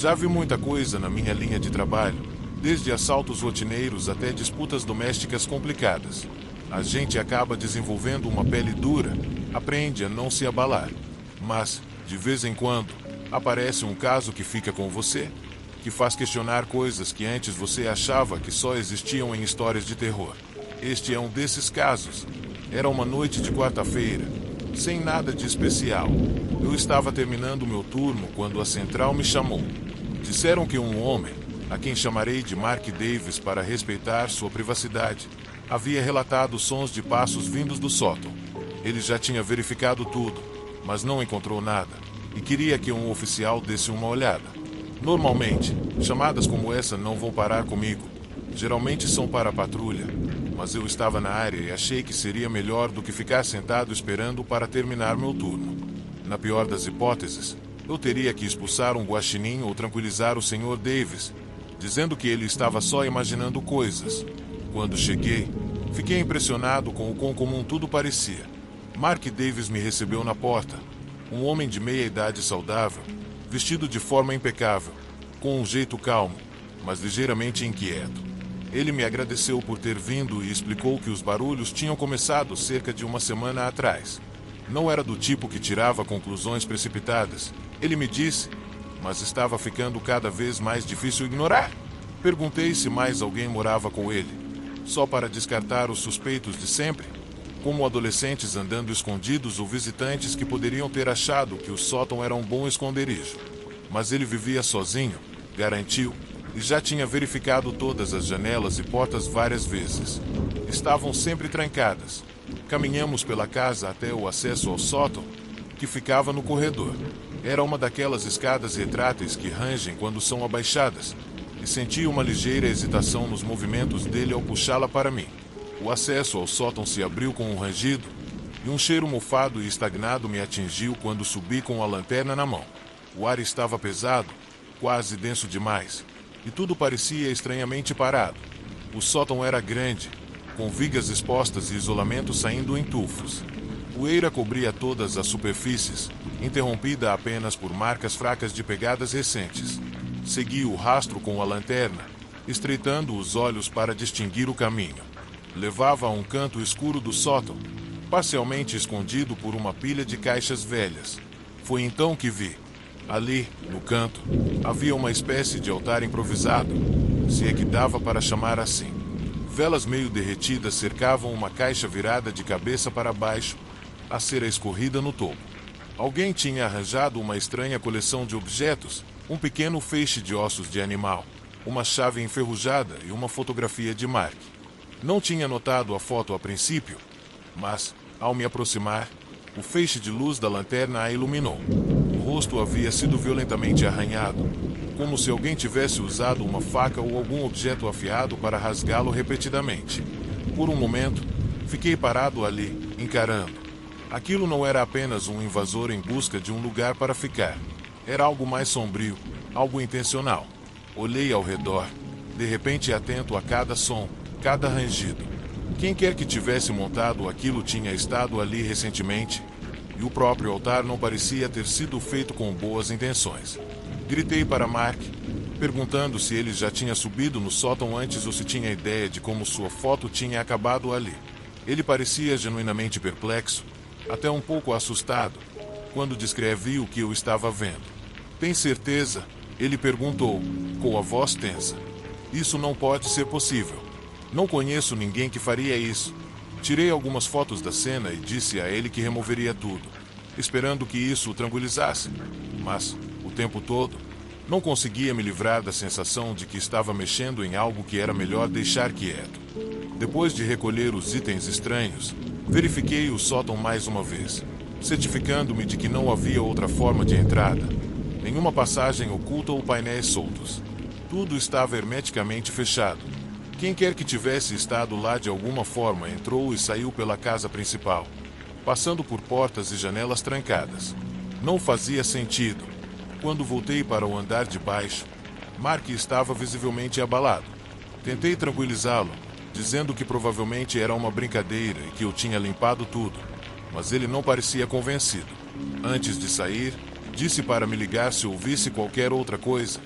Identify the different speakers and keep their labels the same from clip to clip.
Speaker 1: Já vi muita coisa na minha linha de trabalho, desde assaltos rotineiros até disputas domésticas complicadas. A gente acaba desenvolvendo uma pele dura, aprende a não se abalar. Mas, de vez em quando, aparece um caso que fica com você, que faz questionar coisas que antes você achava que só existiam em histórias de terror. Este é um desses casos. Era uma noite de quarta-feira, sem nada de especial. Eu estava terminando meu turno quando a central me chamou. Disseram que um homem, a quem chamarei de Mark Davis para respeitar sua privacidade, havia relatado sons de passos vindos do sótão. Ele já tinha verificado tudo, mas não encontrou nada, e queria que um oficial desse uma olhada. Normalmente, chamadas como essa não vão parar comigo. Geralmente são para a patrulha, mas eu estava na área e achei que seria melhor do que ficar sentado esperando para terminar meu turno. Na pior das hipóteses, eu teria que expulsar um guaxinim ou tranquilizar o Sr. Davis, dizendo que ele estava só imaginando coisas. Quando cheguei, fiquei impressionado com o quão comum tudo parecia. Mark Davis me recebeu na porta, um homem de meia idade saudável, vestido de forma impecável, com um jeito calmo, mas ligeiramente inquieto. Ele me agradeceu por ter vindo e explicou que os barulhos tinham começado cerca de uma semana atrás. Não era do tipo que tirava conclusões precipitadas, ele me disse, mas estava ficando cada vez mais difícil ignorar. Perguntei se mais alguém morava com ele, só para descartar os suspeitos de sempre, como adolescentes andando escondidos ou visitantes que poderiam ter achado que o sótão era um bom esconderijo. Mas ele vivia sozinho, garantiu, e já tinha verificado todas as janelas e portas várias vezes. Estavam sempre trancadas. Caminhamos pela casa até o acesso ao sótão, que ficava no corredor. Era uma daquelas escadas retráteis que rangem quando são abaixadas, e senti uma ligeira hesitação nos movimentos dele ao puxá-la para mim. O acesso ao sótão se abriu com um rangido, e um cheiro mofado e estagnado me atingiu quando subi com a lanterna na mão. O ar estava pesado, quase denso demais, e tudo parecia estranhamente parado. O sótão era grande, com vigas expostas e isolamento saindo em tufos. Poeira cobria todas as superfícies, interrompida apenas por marcas fracas de pegadas recentes. Segui o rastro com a lanterna, estreitando os olhos para distinguir o caminho. Levava a um canto escuro do sótão, parcialmente escondido por uma pilha de caixas velhas. Foi então que vi. Ali, no canto, havia uma espécie de altar improvisado, se é que dava para chamar assim. Velas meio derretidas cercavam uma caixa virada de cabeça para baixo, a cera escorrida no topo. Alguém tinha arranjado uma estranha coleção de objetos, um pequeno feixe de ossos de animal, uma chave enferrujada e uma fotografia de Mark. Não tinha notado a foto a princípio, mas, ao me aproximar, o feixe de luz da lanterna a iluminou. O rosto havia sido violentamente arranhado, como se alguém tivesse usado uma faca ou algum objeto afiado para rasgá-lo repetidamente. Por um momento, fiquei parado ali, encarando. Aquilo não era apenas um invasor em busca de um lugar para ficar. Era algo mais sombrio, algo intencional. Olhei ao redor, de repente atento a cada som, cada rangido. Quem quer que tivesse montado aquilo tinha estado ali recentemente, e o próprio altar não parecia ter sido feito com boas intenções. Gritei para Mark, perguntando se ele já tinha subido no sótão antes ou se tinha ideia de como sua foto tinha acabado ali. Ele parecia genuinamente perplexo, até um pouco assustado, quando descrevi o que eu estava vendo. Tem certeza? Ele perguntou, com a voz tensa. Isso não pode ser possível. Não conheço ninguém que faria isso. Tirei algumas fotos da cena e disse a ele que removeria tudo, esperando que isso o tranquilizasse. Mas, o tempo todo, não conseguia me livrar da sensação de que estava mexendo em algo que era melhor deixar quieto. Depois de recolher os itens estranhos, verifiquei o sótão mais uma vez, certificando-me de que não havia outra forma de entrada. Nenhuma passagem oculta ou painéis soltos. Tudo estava hermeticamente fechado. Quem quer que tivesse estado lá de alguma forma entrou e saiu pela casa principal, passando por portas e janelas trancadas. Não fazia sentido. Quando voltei para o andar de baixo, Mark estava visivelmente abalado. Tentei tranquilizá-lo, dizendo que provavelmente era uma brincadeira e que eu tinha limpado tudo, mas ele não parecia convencido. Antes de sair, disse para me ligar se ouvisse qualquer outra coisa,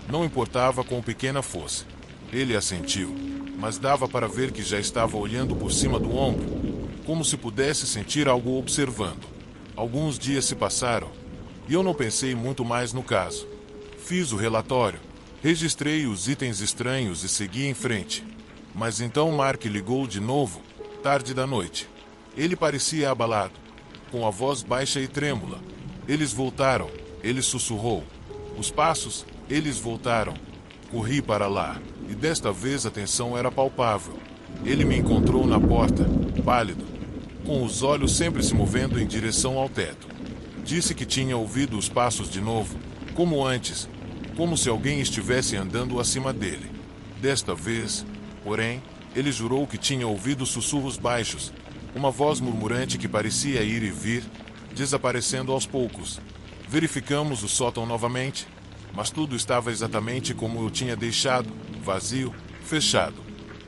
Speaker 1: Não importava quão pequena fosse. Ele assentiu, mas dava para ver que já estava olhando por cima do ombro, como se pudesse sentir algo observando. Alguns dias se passaram, e eu não pensei muito mais no caso. Fiz o relatório, registrei os itens estranhos e segui em frente. Mas então Mark ligou de novo, tarde da noite. Ele parecia abalado, com a voz baixa e trêmula. Eles voltaram, ele sussurrou. Os passos, eles voltaram. Corri para lá, e desta vez a tensão era palpável. Ele me encontrou na porta, pálido, com os olhos sempre se movendo em direção ao teto. Disse que tinha ouvido os passos de novo, como antes, como se alguém estivesse andando acima dele. Desta vez, porém, ele jurou que tinha ouvido sussurros baixos, uma voz murmurante que parecia ir e vir, desaparecendo aos poucos. Verificamos o sótão novamente, mas tudo estava exatamente como eu tinha deixado, vazio, fechado.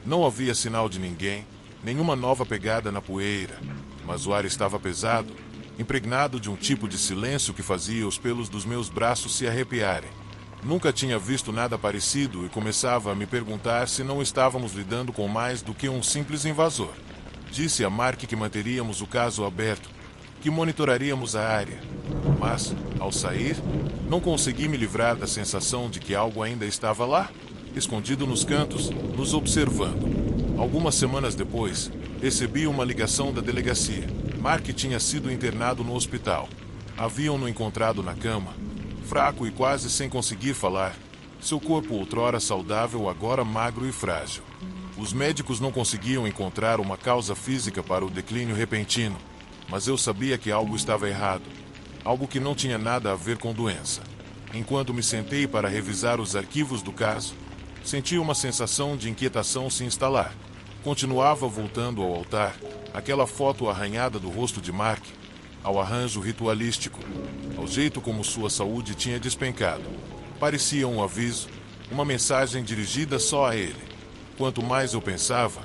Speaker 1: Não havia sinal de ninguém, nenhuma nova pegada na poeira, mas o ar estava pesado, impregnado de um tipo de silêncio que fazia os pelos dos meus braços se arrepiarem. Nunca tinha visto nada parecido e começava a me perguntar se não estávamos lidando com mais do que um simples invasor. Disse a Mark que manteríamos o caso aberto, que monitoraríamos a área. Mas, ao sair, não consegui me livrar da sensação de que algo ainda estava lá, escondido nos cantos, nos observando. Algumas semanas depois, recebi uma ligação da delegacia. Mark tinha sido internado no hospital. Haviam-no encontrado na cama, fraco e quase sem conseguir falar. Seu corpo outrora saudável, agora magro e frágil. Os médicos não conseguiam encontrar uma causa física para o declínio repentino, mas eu sabia que algo estava errado, algo que não tinha nada a ver com doença. Enquanto me sentei para revisar os arquivos do caso, senti uma sensação de inquietação se instalar. Continuava voltando ao altar, aquela foto arranhada do rosto de Mark, ao arranjo ritualístico, ao jeito como sua saúde tinha despencado. Parecia um aviso, uma mensagem dirigida só a ele. Quanto mais eu pensava,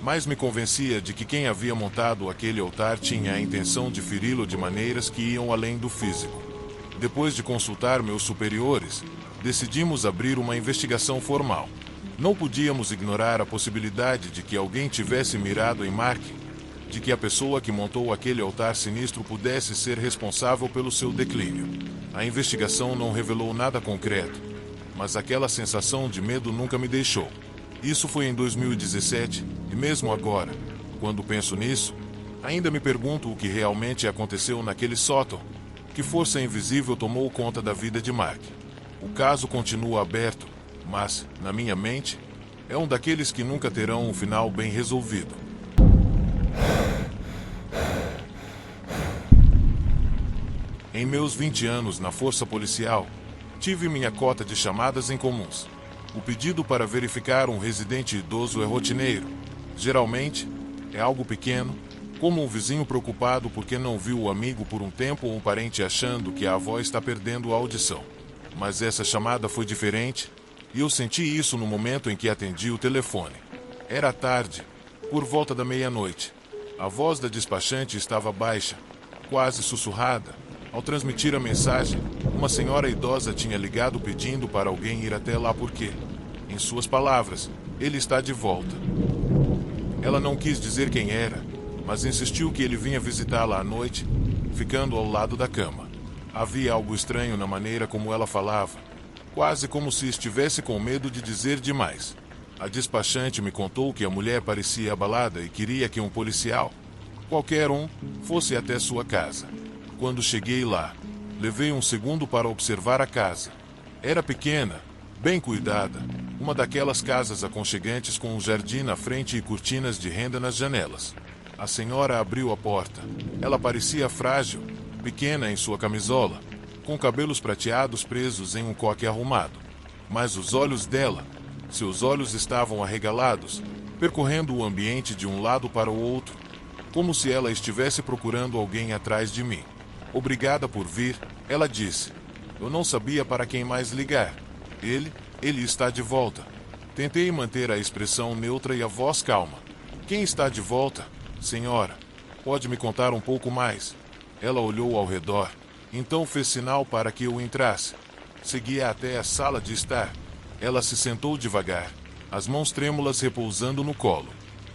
Speaker 1: mais me convencia de que quem havia montado aquele altar tinha a intenção de feri-lo de maneiras que iam além do físico. Depois de consultar meus superiores, decidimos abrir uma investigação formal. Não podíamos ignorar a possibilidade de que alguém tivesse mirado em Mark, de que a pessoa que montou aquele altar sinistro pudesse ser responsável pelo seu declínio. A investigação não revelou nada concreto, mas aquela sensação de medo nunca me deixou. Isso foi em 2017, e mesmo agora, quando penso nisso, ainda me pergunto o que realmente aconteceu naquele sótão. Que força invisível tomou conta da vida de Mark? O caso continua aberto, mas, na minha mente, é um daqueles que nunca terão um final bem resolvido. Em meus 20 anos na força policial, tive minha cota de chamadas incomuns. O pedido para verificar um residente idoso é rotineiro. Geralmente, é algo pequeno, como um vizinho preocupado porque não viu o amigo por um tempo ou um parente achando que a avó está perdendo a audição. Mas essa chamada foi diferente, e eu senti isso no momento em que atendi o telefone. Era tarde, por volta da meia-noite. A voz da despachante estava baixa, quase sussurrada. Ao transmitir a mensagem, uma senhora idosa tinha ligado pedindo para alguém ir até lá porque, em suas palavras, ele está de volta. Ela não quis dizer quem era, mas insistiu que ele vinha visitá-la à noite, ficando ao lado da cama. Havia algo estranho na maneira como ela falava, quase como se estivesse com medo de dizer demais. A despachante me contou que a mulher parecia abalada e queria que um policial, qualquer um, fosse até sua casa. Quando cheguei lá, levei um segundo para observar a casa. Era pequena, bem cuidada, uma daquelas casas aconchegantes com um jardim na frente e cortinas de renda nas janelas. A senhora abriu a porta. Ela parecia frágil, pequena em sua camisola, com cabelos prateados presos em um coque arrumado. Mas os olhos dela, seus olhos estavam arregalados, percorrendo o ambiente de um lado para o outro, como se ela estivesse procurando alguém atrás de mim. Obrigada por vir, ela disse. Eu não sabia para quem mais ligar. Ele está de volta. Tentei manter a expressão neutra e a voz calma. Quem está de volta, senhora? Pode me contar um pouco mais? Ela olhou ao redor, então fez sinal para que eu entrasse. Seguia até a sala de estar. Ela se sentou devagar, as mãos trêmulas repousando no colo.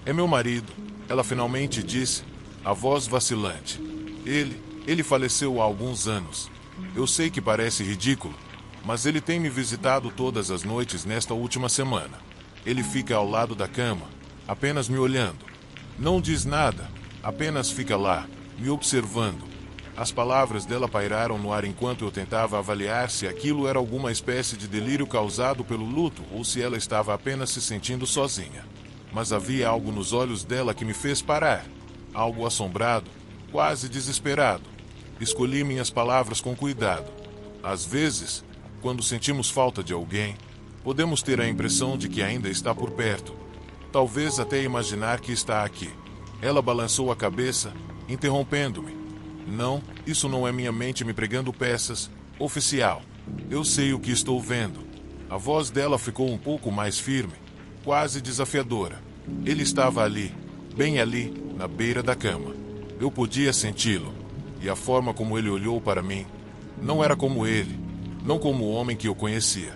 Speaker 1: É meu marido, ela finalmente disse, a voz vacilante. Ele faleceu há alguns anos. Eu sei que parece ridículo, mas ele tem me visitado todas as noites nesta última semana. Ele fica ao lado da cama, apenas me olhando. Não diz nada, apenas fica lá, me observando. As palavras dela pairaram no ar enquanto eu tentava avaliar se aquilo era alguma espécie de delírio causado pelo luto ou se ela estava apenas se sentindo sozinha. Mas havia algo nos olhos dela que me fez parar. Algo assombrado, quase desesperado. Escolhi minhas palavras com cuidado. Às vezes, quando sentimos falta de alguém, podemos ter a impressão de que ainda está por perto. Talvez até imaginar que está aqui. Ela balançou a cabeça, interrompendo-me. Não, isso não é minha mente me pregando peças. Oficial. Eu sei o que estou vendo. A voz dela ficou um pouco mais firme, quase desafiadora. Ele estava ali, bem ali, na beira da cama. Eu podia senti-lo. E a forma como ele olhou para mim, não era como ele, não como o homem que eu conhecia.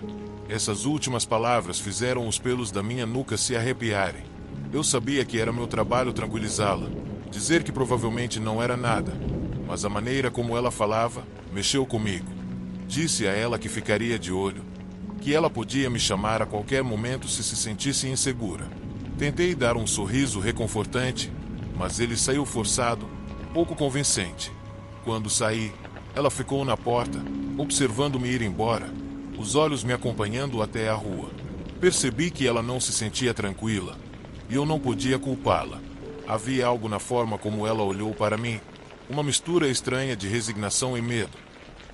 Speaker 1: Essas últimas palavras fizeram os pelos da minha nuca se arrepiarem. Eu sabia que era meu trabalho tranquilizá-la, dizer que provavelmente não era nada, mas a maneira como ela falava mexeu comigo. Disse a ela que ficaria de olho, que ela podia me chamar a qualquer momento se sentisse insegura. Tentei dar um sorriso reconfortante, mas ele saiu forçado, pouco convincente. Quando saí, ela ficou na porta, observando-me ir embora, os olhos me acompanhando até a rua. Percebi que ela não se sentia tranquila, e eu não podia culpá-la. Havia algo na forma como ela olhou para mim, uma mistura estranha de resignação e medo,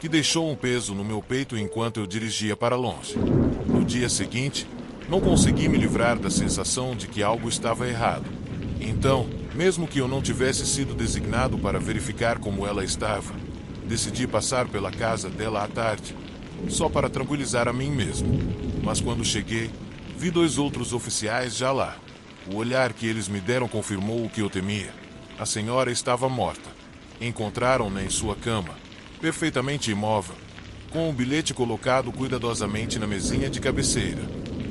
Speaker 1: que deixou um peso no meu peito enquanto eu dirigia para longe. No dia seguinte, não consegui me livrar da sensação de que algo estava errado. Então, mesmo que eu não tivesse sido designado para verificar como ela estava, decidi passar pela casa dela à tarde, só para tranquilizar a mim mesmo. Mas quando cheguei, vi 2 outros oficiais já lá. O olhar que eles me deram confirmou o que eu temia. A senhora estava morta. Encontraram-na em sua cama, perfeitamente imóvel, com um bilhete colocado cuidadosamente na mesinha de cabeceira.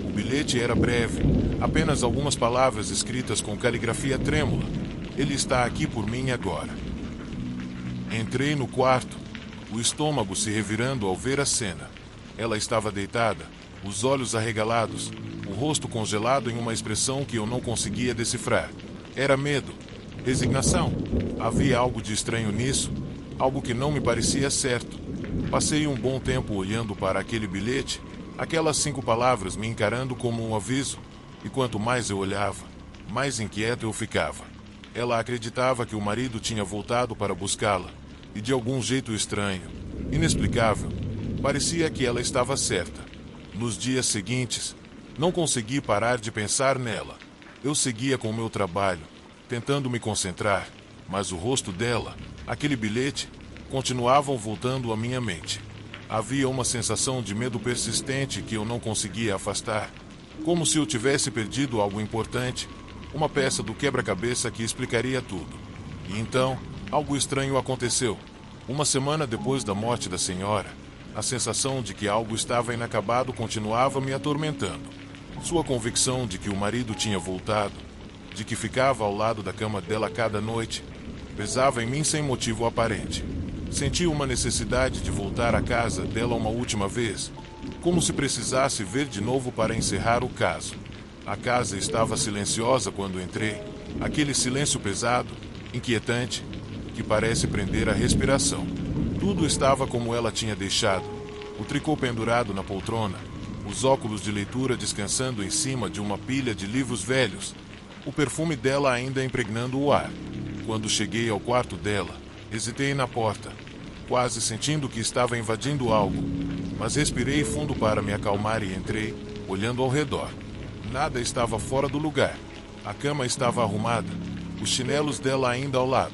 Speaker 1: O bilhete era breve, apenas algumas palavras escritas com caligrafia trêmula. Ele está aqui por mim agora. Entrei no quarto, o estômago se revirando ao ver a cena. Ela estava deitada, os olhos arregalados, o rosto congelado em uma expressão que eu não conseguia decifrar. Era medo, resignação. Havia algo de estranho nisso, algo que não me parecia certo. Passei um bom tempo olhando para aquele bilhete, aquelas 5 palavras me encarando como um aviso, e quanto mais eu olhava, mais inquieto eu ficava. Ela acreditava que o marido tinha voltado para buscá-la, e de algum jeito estranho, inexplicável, parecia que ela estava certa. Nos dias seguintes, não consegui parar de pensar nela. Eu seguia com o meu trabalho, tentando me concentrar, mas o rosto dela, aquele bilhete, continuavam voltando à minha mente. Havia uma sensação de medo persistente que eu não conseguia afastar, como se eu tivesse perdido algo importante, uma peça do quebra-cabeça que explicaria tudo. E então, algo estranho aconteceu. Uma semana depois da morte da senhora, a sensação de que algo estava inacabado continuava me atormentando. Sua convicção de que o marido tinha voltado, de que ficava ao lado da cama dela cada noite, pesava em mim sem motivo aparente. Senti uma necessidade de voltar à casa dela uma última vez, como se precisasse ver de novo para encerrar o caso. A casa estava silenciosa quando entrei, aquele silêncio pesado, inquietante, que parece prender a respiração. Tudo estava como ela tinha deixado, o tricô pendurado na poltrona, os óculos de leitura descansando em cima de uma pilha de livros velhos, o perfume dela ainda impregnando o ar. Quando cheguei ao quarto dela, hesitei na porta, quase sentindo que estava invadindo algo, mas respirei fundo para me acalmar e entrei, olhando ao redor. Nada estava fora do lugar. A cama estava arrumada, os chinelos dela ainda ao lado.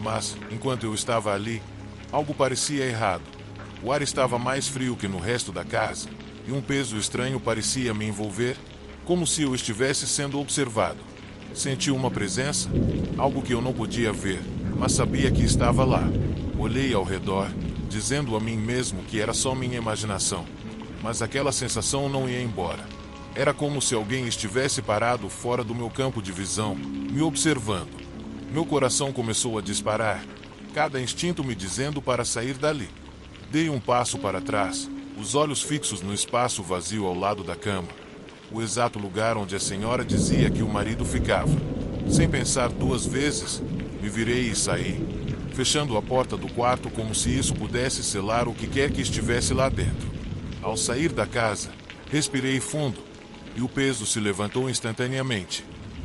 Speaker 1: Mas, enquanto eu estava ali, algo parecia errado. O ar estava mais frio que no resto da casa, e um peso estranho parecia me envolver, como se eu estivesse sendo observado. Senti uma presença, algo que eu não podia ver, mas sabia que estava lá. Olhei ao redor, dizendo a mim mesmo que era só minha imaginação. mas aquela sensação não ia embora. Era como se alguém estivesse parado fora do meu campo de visão, me observando. Meu coração começou a disparar, cada instinto me dizendo para sair dali. Dei um passo para trás, os olhos fixos no espaço vazio ao lado da cama, o exato lugar onde a senhora dizia que o marido ficava. Sem pensar duas vezes, me virei e saí, fechando a porta do quarto como se isso pudesse selar o que quer que estivesse lá dentro. Ao sair da casa, respirei fundo, e o peso se levantou instantaneamente.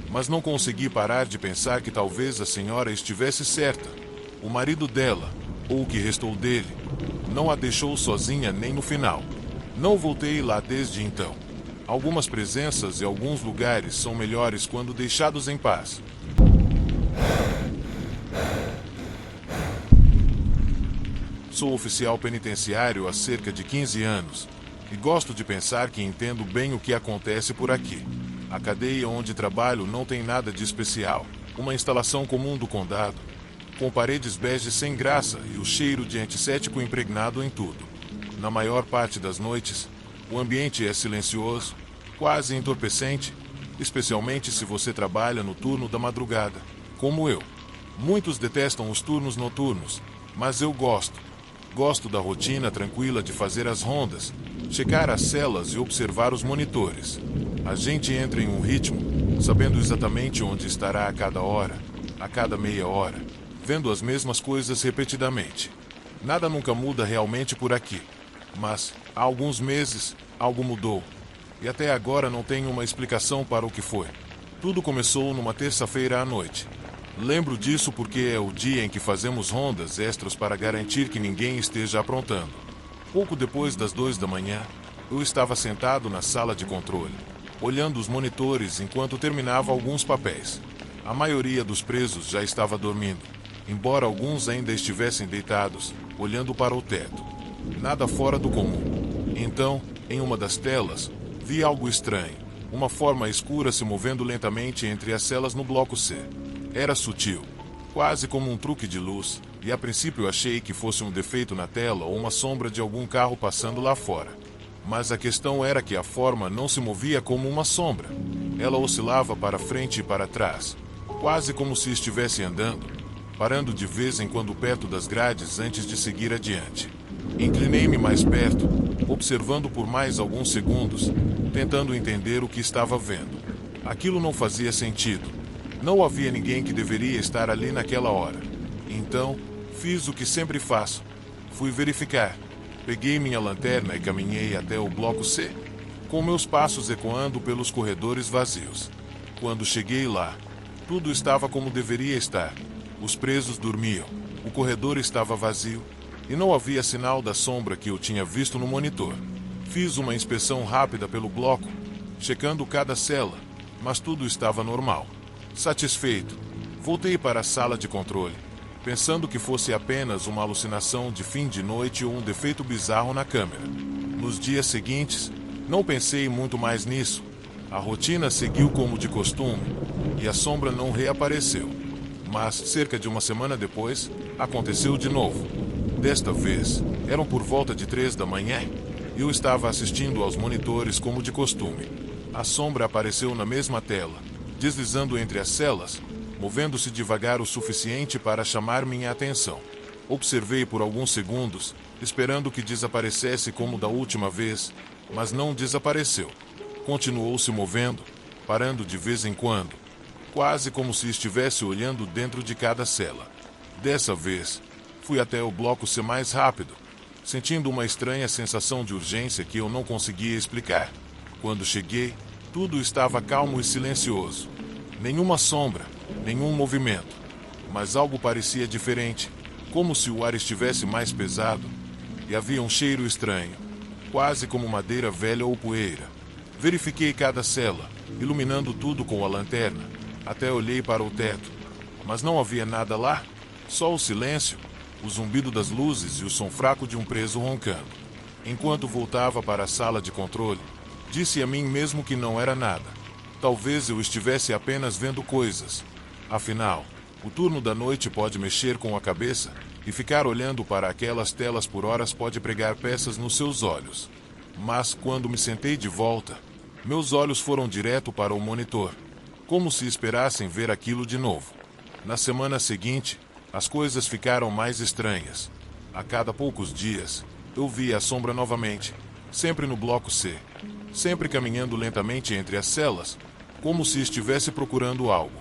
Speaker 1: Mas não consegui parar de pensar que talvez a senhora estivesse certa. O marido dela, ou o que restou dele, não a deixou sozinha nem no final. Não voltei lá desde então. Algumas presenças e alguns lugares são melhores quando deixados em paz. Sou oficial penitenciário há cerca de 15 anos e gosto de pensar que entendo bem o que acontece por aqui. A cadeia onde trabalho não tem nada de especial. Uma instalação comum do condado, com paredes bege sem graça e o cheiro de antisséptico impregnado em tudo. Na maior parte das noites, o ambiente é silencioso, quase entorpecente, especialmente se você trabalha no turno da madrugada, como eu. Muitos detestam os turnos noturnos, mas eu gosto. Gosto da rotina tranquila de fazer as rondas, checar as celas e observar os monitores. A gente entra em um ritmo, sabendo exatamente onde estará a cada hora, a cada meia hora, vendo as mesmas coisas repetidamente. Nada nunca muda realmente por aqui, mas, há alguns meses, algo mudou. E até agora não tenho uma explicação para o que foi. Tudo começou numa terça-feira à noite. Lembro disso porque é o dia em que fazemos rondas extras para garantir que ninguém esteja aprontando. Pouco depois das 2 da manhã, eu estava sentado na sala de controle, olhando os monitores enquanto terminava alguns papéis. A maioria dos presos já estava dormindo, embora alguns ainda estivessem deitados, olhando para o teto. Nada fora do comum. Então, em uma das telas, vi algo estranho. Uma forma escura se movendo lentamente entre as celas no bloco C. Era sutil, quase como um truque de luz, e a princípio achei que fosse um defeito na tela ou uma sombra de algum carro passando lá fora. Mas a questão era que a forma não se movia como uma sombra. Ela oscilava para frente e para trás, quase como se estivesse andando, parando de vez em quando perto das grades antes de seguir adiante. Inclinei-me mais perto, observando por mais alguns segundos, tentando entender o que estava vendo. Aquilo não fazia sentido. Não havia ninguém que deveria estar ali naquela hora. Então, fiz o que sempre faço. Fui verificar. Peguei minha lanterna e caminhei até o bloco C, com meus passos ecoando pelos corredores vazios. Quando cheguei lá, tudo estava como deveria estar. Os presos dormiam, o corredor estava vazio, e não havia sinal da sombra que eu tinha visto no monitor. Fiz uma inspeção rápida pelo bloco, checando cada cela, mas tudo estava normal. Satisfeito, voltei para a sala de controle, pensando que fosse apenas uma alucinação de fim de noite ou um defeito bizarro na câmera. Nos dias seguintes, não pensei muito mais nisso. A rotina seguiu como de costume, e a sombra não reapareceu. Mas, cerca de uma semana depois, aconteceu de novo. Desta vez, eram por volta de 3 da manhã, e eu estava assistindo aos monitores como de costume. A sombra apareceu na mesma tela, deslizando entre as celas, movendo-se devagar o suficiente para chamar minha atenção. Observei por alguns segundos, esperando que desaparecesse como da última vez, mas não desapareceu. Continuou se movendo, parando de vez em quando, quase como se estivesse olhando dentro de cada cela. Dessa vez, fui até o bloco C mais rápido, sentindo uma estranha sensação de urgência que eu não conseguia explicar. Quando cheguei, tudo estava calmo e silencioso. Nenhuma sombra, nenhum movimento. Mas algo parecia diferente, como se o ar estivesse mais pesado, e havia um cheiro estranho, quase como madeira velha ou poeira. Verifiquei cada cela, iluminando tudo com a lanterna, até olhei para o teto. Mas não havia nada lá, só o silêncio, o zumbido das luzes e o som fraco de um preso roncando. Enquanto voltava para a sala de controle, disse a mim mesmo que não era nada. Talvez eu estivesse apenas vendo coisas. Afinal, o turno da noite pode mexer com a cabeça, e ficar olhando para aquelas telas por horas pode pregar peças nos seus olhos. Mas quando me sentei de volta, meus olhos foram direto para o monitor, como se esperassem ver aquilo de novo. Na semana seguinte, as coisas ficaram mais estranhas. A cada poucos dias, eu via a sombra novamente, sempre no bloco C, sempre caminhando lentamente entre as celas, como se estivesse procurando algo.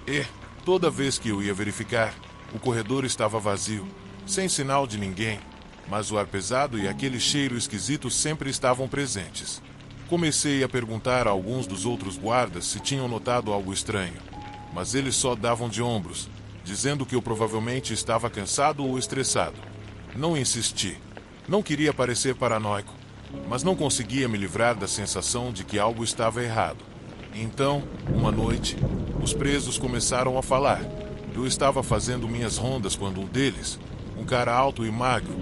Speaker 1: E, toda vez que eu ia verificar, o corredor estava vazio, sem sinal de ninguém, mas o ar pesado e aquele cheiro esquisito sempre estavam presentes. Comecei a perguntar a alguns dos outros guardas se tinham notado algo estranho, mas eles só davam de ombros, dizendo que eu provavelmente estava cansado ou estressado. Não insisti. Não queria parecer paranoico, mas não conseguia me livrar da sensação de que algo estava errado. Então, uma noite, os presos começaram a falar. Eu estava fazendo minhas rondas quando um deles, um cara alto e magro,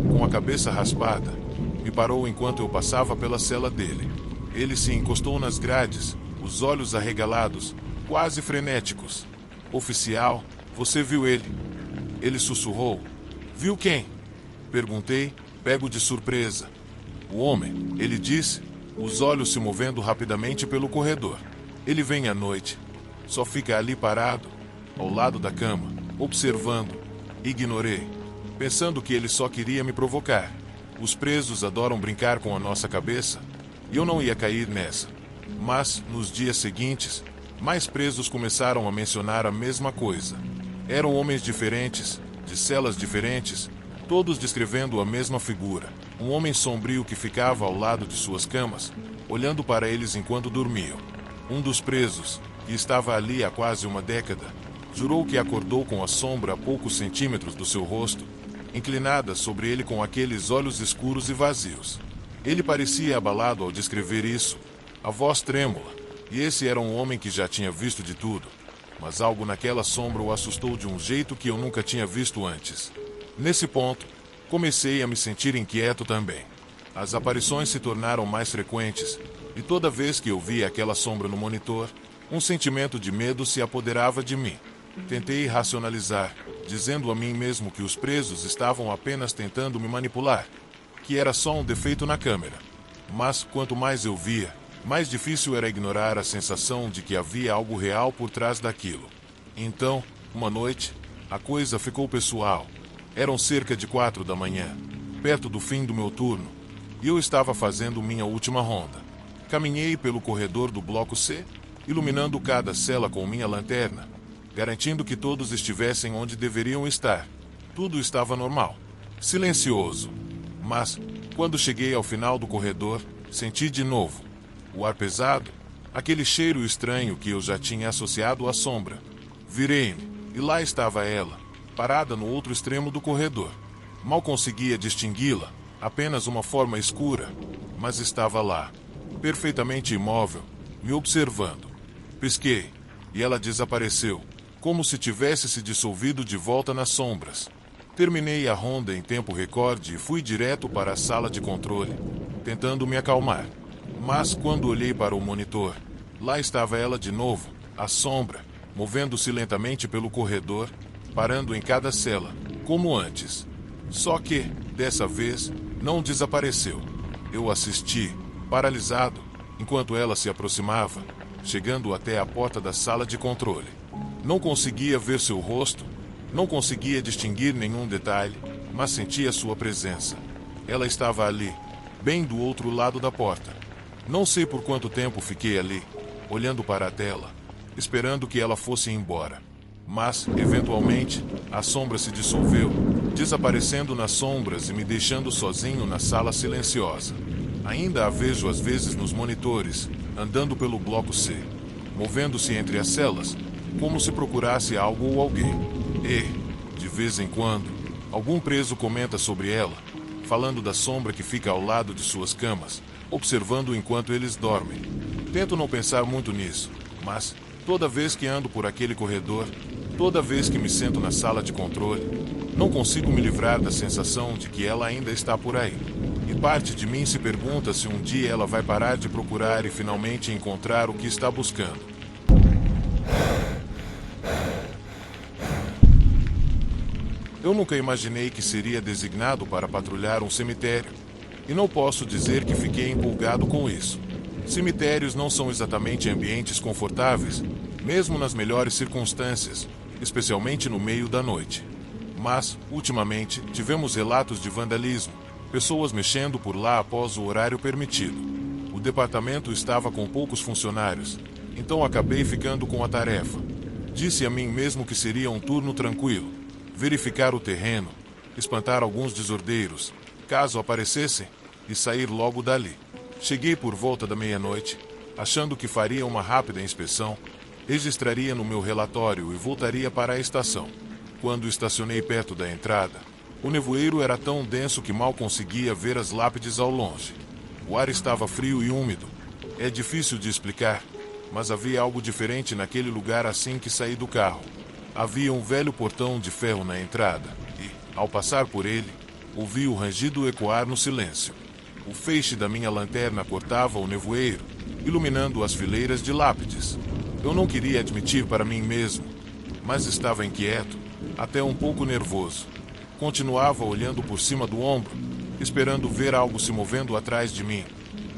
Speaker 1: com a cabeça raspada, me parou enquanto eu passava pela cela dele. Ele se encostou nas grades, os olhos arregalados, quase frenéticos. "Oficial, você viu ele?" Ele sussurrou. "Viu quem?" Perguntei, pego de surpresa. "O homem", ele disse, os olhos se movendo rapidamente pelo corredor. "Ele vem à noite. Só fica ali parado, ao lado da cama, observando." Ignorei, pensando que ele só queria me provocar. Os presos adoram brincar com a nossa cabeça, e eu não ia cair nessa. Mas, nos dias seguintes, mais presos começaram a mencionar a mesma coisa. Eram homens diferentes, de celas diferentes, todos descrevendo a mesma figura. Um homem sombrio que ficava ao lado de suas camas, olhando para eles enquanto dormiam. Um dos presos, que estava ali há quase uma década, jurou que acordou com a sombra a poucos centímetros do seu rosto, inclinada sobre ele com aqueles olhos escuros e vazios. Ele parecia abalado ao descrever isso, a voz trêmula, e esse era um homem que já tinha visto de tudo, mas algo naquela sombra o assustou de um jeito que eu nunca tinha visto antes. Nesse ponto, comecei a me sentir inquieto também. As aparições se tornaram mais frequentes, e toda vez que eu via aquela sombra no monitor, um sentimento de medo se apoderava de mim. Tentei racionalizar, dizendo a mim mesmo que os presos estavam apenas tentando me manipular, que era só um defeito na câmera. Mas, quanto mais eu via, mais difícil era ignorar a sensação de que havia algo real por trás daquilo. Então, uma noite, a coisa ficou pessoal. Eram cerca de 4 da manhã, perto do fim do meu turno, e eu estava fazendo minha última ronda. Caminhei pelo corredor do bloco C, iluminando cada cela com minha lanterna, garantindo que todos estivessem onde deveriam estar. Tudo estava normal, silencioso. Mas, quando cheguei ao final do corredor, senti de novo o ar pesado, aquele cheiro estranho que eu já tinha associado à sombra. Virei-me, e lá estava ela, parada no outro extremo do corredor. Mal conseguia distingui-la, apenas uma forma escura, mas estava lá, perfeitamente imóvel, me observando. Pisquei, e ela desapareceu, como se tivesse se dissolvido de volta nas sombras. Terminei a ronda em tempo recorde e fui direto para a sala de controle, tentando me acalmar. Mas quando olhei para o monitor, lá estava ela de novo, a sombra, movendo-se lentamente pelo corredor, parando em cada cela, como antes. Só que, dessa vez, não desapareceu. Eu assisti, paralisado, enquanto ela se aproximava, chegando até a porta da sala de controle. Não conseguia ver seu rosto, não conseguia distinguir nenhum detalhe, mas sentia sua presença. Ela estava ali, bem do outro lado da porta. Não sei por quanto tempo fiquei ali, olhando para a tela, esperando que ela fosse embora. Mas, eventualmente, a sombra se dissolveu, desaparecendo nas sombras e me deixando sozinho na sala silenciosa. Ainda a vejo às vezes nos monitores, andando pelo bloco C, movendo-se entre as celas, como se procurasse algo ou alguém. E, de vez em quando, algum preso comenta sobre ela, falando da sombra que fica ao lado de suas camas, observando enquanto eles dormem. Tento não pensar muito nisso, mas, toda vez que ando por aquele corredor, toda vez que me sento na sala de controle, não consigo me livrar da sensação de que ela ainda está por aí. E parte de mim se pergunta se um dia ela vai parar de procurar e finalmente encontrar o que está buscando. Eu nunca imaginei que seria designado para patrulhar um cemitério. E não posso dizer que fiquei empolgado com isso. Cemitérios não são exatamente ambientes confortáveis, mesmo nas melhores circunstâncias, especialmente no meio da noite. Mas, ultimamente, tivemos relatos de vandalismo, pessoas mexendo por lá após o horário permitido. O departamento estava com poucos funcionários, então acabei ficando com a tarefa. Disse a mim mesmo que seria um turno tranquilo, verificar o terreno, espantar alguns desordeiros, caso aparecessem, e sair logo dali. Cheguei por volta da meia-noite, achando que faria uma rápida inspeção, registraria no meu relatório e voltaria para a estação. Quando estacionei perto da entrada, o nevoeiro era tão denso que mal conseguia ver as lápides ao longe. O ar estava frio e úmido. É difícil de explicar, mas havia algo diferente naquele lugar assim que saí do carro. Havia um velho portão de ferro na entrada e, ao passar por ele, ouvi o rangido ecoar no silêncio. O feixe da minha lanterna cortava o nevoeiro, iluminando as fileiras de lápides. Eu não queria admitir para mim mesmo, mas estava inquieto, até um pouco nervoso. Continuava olhando por cima do ombro, esperando ver algo se movendo atrás de mim.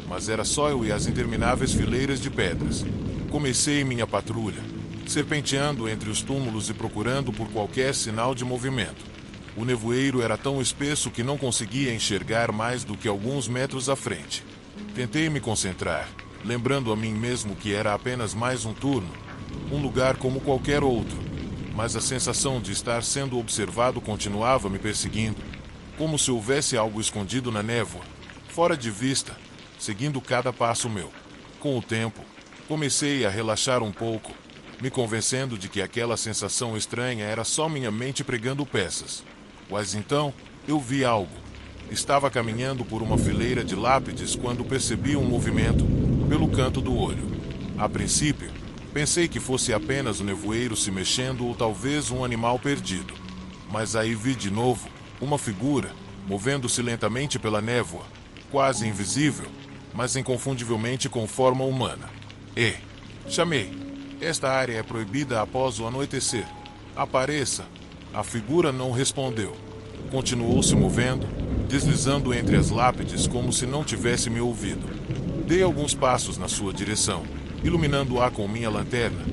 Speaker 1: Mas era só eu e as intermináveis fileiras de pedras. Comecei minha patrulha, serpenteando entre os túmulos e procurando por qualquer sinal de movimento. O nevoeiro era tão espesso que não conseguia enxergar mais do que alguns metros à frente. Tentei me concentrar, lembrando a mim mesmo que era apenas mais um turno, um lugar como qualquer outro. Mas a sensação de estar sendo observado continuava me perseguindo, como se houvesse algo escondido na névoa, fora de vista, seguindo cada passo meu. Com o tempo, comecei a relaxar um pouco, me convencendo de que aquela sensação estranha era só minha mente pregando peças. Mas então, eu vi algo. Estava caminhando por uma fileira de lápides quando percebi um movimento pelo canto do olho. A princípio, pensei que fosse apenas o nevoeiro se mexendo ou talvez um animal perdido. Mas aí vi de novo uma figura, movendo-se lentamente pela névoa, quase invisível, mas inconfundivelmente com forma humana. Chamei. Esta área é proibida após o anoitecer. Apareça. A figura não respondeu. Continuou se movendo, deslizando entre as lápides como se não tivesse me ouvido. Dei alguns passos na sua direção, iluminando-a com minha lanterna,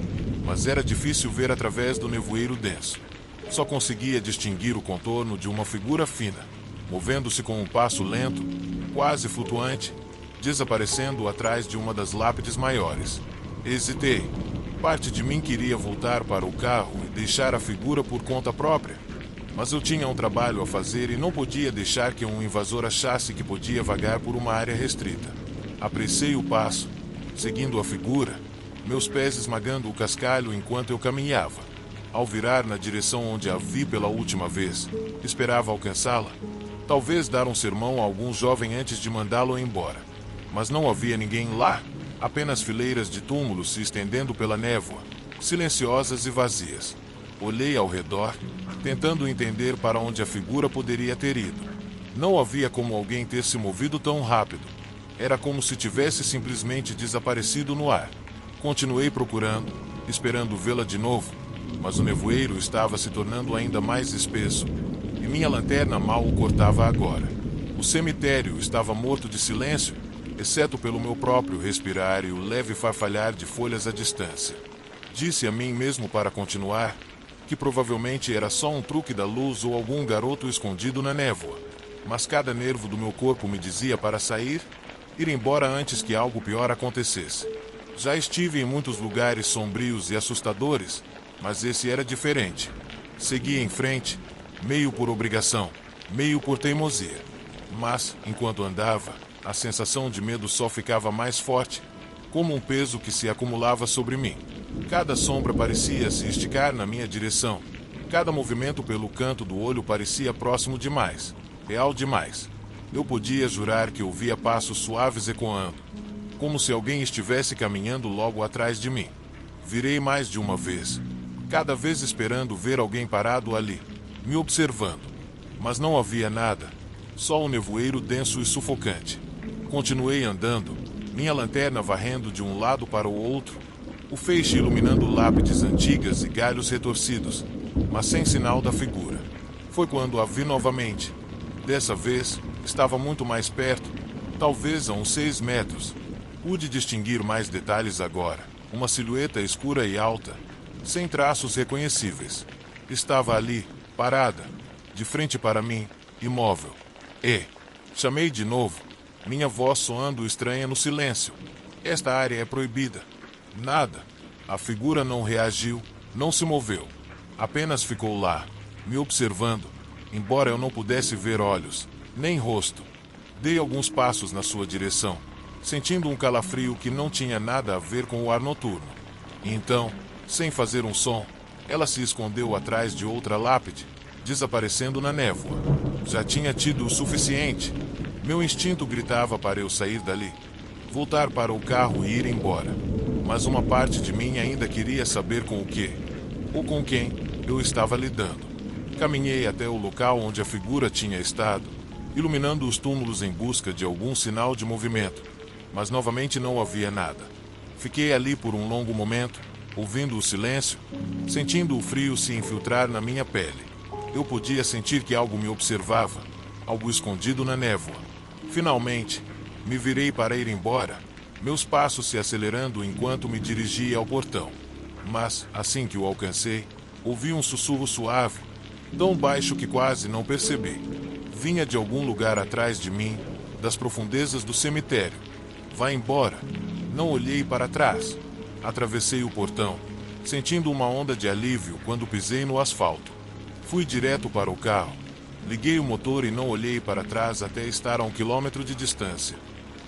Speaker 1: mas era difícil ver através do nevoeiro denso. Só conseguia distinguir o contorno de uma figura fina, movendo-se com um passo lento, quase flutuante, desaparecendo atrás de uma das lápides maiores. Hesitei. Parte de mim queria voltar para o carro e deixar a figura por conta própria, mas eu tinha um trabalho a fazer e não podia deixar que um invasor achasse que podia vagar por uma área restrita. Apressei o passo, seguindo a figura, meus pés esmagando o cascalho enquanto eu caminhava. Ao virar na direção onde a vi pela última vez, esperava alcançá-la, talvez dar um sermão a algum jovem antes de mandá-lo embora. Mas não havia ninguém lá. Apenas fileiras de túmulos se estendendo pela névoa, silenciosas e vazias. Olhei ao redor, tentando entender para onde a figura poderia ter ido. Não havia como alguém ter se movido tão rápido. Era como se tivesse simplesmente desaparecido no ar. Continuei procurando, esperando vê-la de novo, mas o nevoeiro estava se tornando ainda mais espesso, e minha lanterna mal o cortava agora. O cemitério estava morto de silêncio, exceto pelo meu próprio respirar e o leve farfalhar de folhas à distância. Disse a mim mesmo para continuar, que provavelmente era só um truque da luz ou algum garoto escondido na névoa, mas cada nervo do meu corpo me dizia para sair, ir embora antes que algo pior acontecesse. Já estive em muitos lugares sombrios e assustadores, mas esse era diferente. Segui em frente, meio por obrigação, meio por teimosia. Mas, enquanto andava, a sensação de medo só ficava mais forte, como um peso que se acumulava sobre mim. Cada sombra parecia se esticar na minha direção. Cada movimento pelo canto do olho parecia próximo demais, real demais. Eu podia jurar que ouvia passos suaves ecoando, como se alguém estivesse caminhando logo atrás de mim. Virei mais de uma vez, cada vez esperando ver alguém parado ali, me observando. Mas não havia nada, só um nevoeiro denso e sufocante. Continuei andando, minha lanterna varrendo de um lado para o outro, o feixe iluminando lápides antigas e galhos retorcidos, mas sem sinal da figura. Foi quando a vi novamente, Dessa vez, estava muito mais perto, talvez a uns 6 metros. Pude distinguir mais detalhes agora. Uma silhueta escura e alta, sem traços reconhecíveis. Estava ali, parada, de frente para mim, imóvel. Chamei de novo, minha voz soando estranha no silêncio. Esta área é proibida. Nada. A figura não reagiu, não se moveu. Apenas ficou lá, me observando, embora eu não pudesse ver olhos, nem rosto. Dei alguns passos na sua direção, sentindo um calafrio que não tinha nada a ver com o ar noturno. E então, sem fazer um som, ela se escondeu atrás de outra lápide, desaparecendo na névoa. Já tinha tido o suficiente. Meu instinto gritava para eu sair dali, voltar para o carro e ir embora. Mas uma parte de mim ainda queria saber com o que, ou com quem, eu estava lidando. Caminhei até o local onde a figura tinha estado, iluminando os túmulos em busca de algum sinal de movimento, mas novamente não havia nada. Fiquei ali por um longo momento, ouvindo o silêncio, sentindo o frio se infiltrar na minha pele. Eu podia sentir que algo me observava, algo escondido na névoa. Finalmente, me virei para ir embora, meus passos se acelerando enquanto me dirigia ao portão. Mas, assim que o alcancei, ouvi um sussurro suave, tão baixo que quase não percebi. Vinha de algum lugar atrás de mim, das profundezas do cemitério. Vá embora. Não olhei para trás. Atravessei o portão, sentindo uma onda de alívio quando pisei no asfalto. Fui direto para o carro. Liguei o motor e não olhei para trás até estar a 1 quilômetro de distância.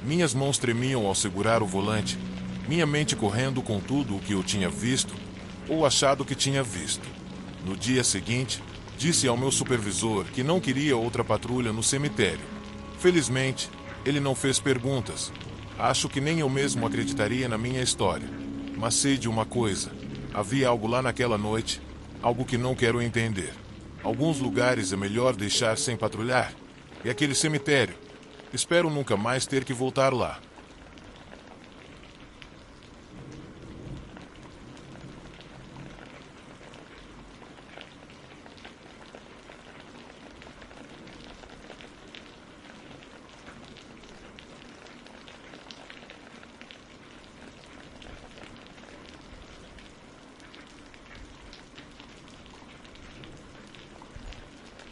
Speaker 1: Minhas mãos tremiam ao segurar o volante, minha mente correndo com tudo o que eu tinha visto, ou achado que tinha visto. No dia seguinte, disse ao meu supervisor que não queria outra patrulha no cemitério. Felizmente, ele não fez perguntas. Acho que nem eu mesmo acreditaria na minha história. Mas sei de uma coisa: havia algo lá naquela noite, algo que não quero entender. Alguns lugares é melhor deixar sem patrulhar. E aquele cemitério. Espero nunca mais ter que voltar lá.